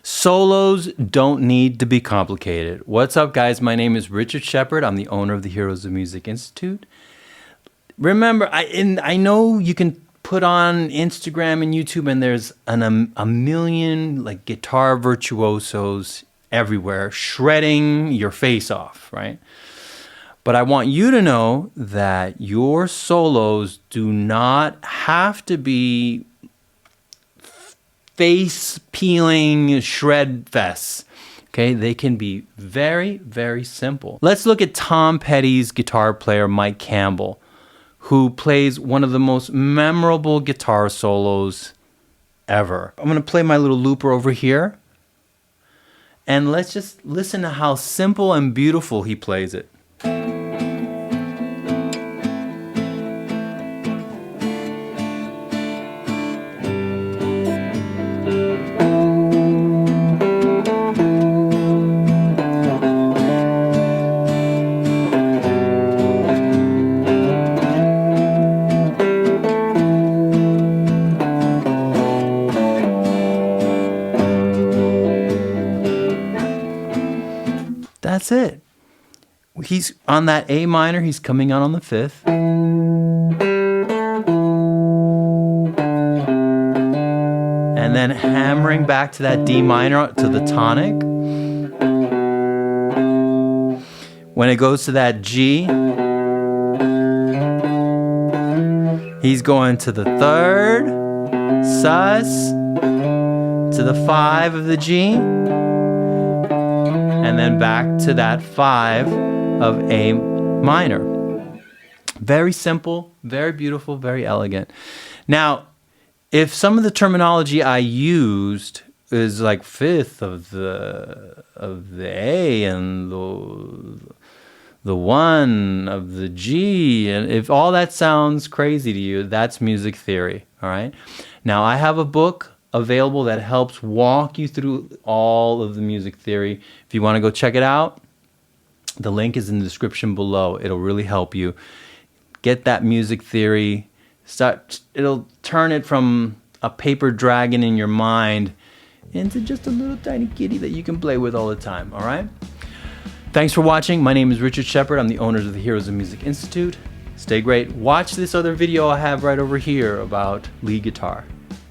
Solos don't need to be complicated. What's up, guys? My name is Richard Shepard. I'm the owner of the Heroes of Music Institute. Remember, I know you can put on Instagram and YouTube, and there's a million like guitar virtuosos everywhere shredding your face off, right? But I want you to know that your solos do not have to be face-peeling shred fests. Okay, they can be very, very simple. Let's look at Tom Petty's guitar player, Mike Campbell, who plays one of the most memorable guitar solos ever. I'm gonna play my little looper over here, and let's just listen to how simple and beautiful he plays it. That's it. He's on that A minor, he's coming out on the 5th. And then hammering back to that D minor to the tonic. When it goes to that G, he's going to the 3rd, sus, to the 5 of the G, and then back to that 5 of A minor. Very simple, very beautiful, very elegant. Now, if some of the terminology I used is like 5th of the A and the 1 of the G, and if all that sounds crazy to you, that's music theory, all right? Now, I have a book available that helps walk you through all of the music theory. If you want to go check it out, the link is in the description below. It'll really help you get that music theory. It'll turn it from a paper dragon in your mind into just a little tiny kitty that you can play with all the time, all right? Thanks for watching. My name is Richard Shepard. I'm the owner of the Heroes of Music Institute. Stay great. Watch this other video I have right over here about lead guitar.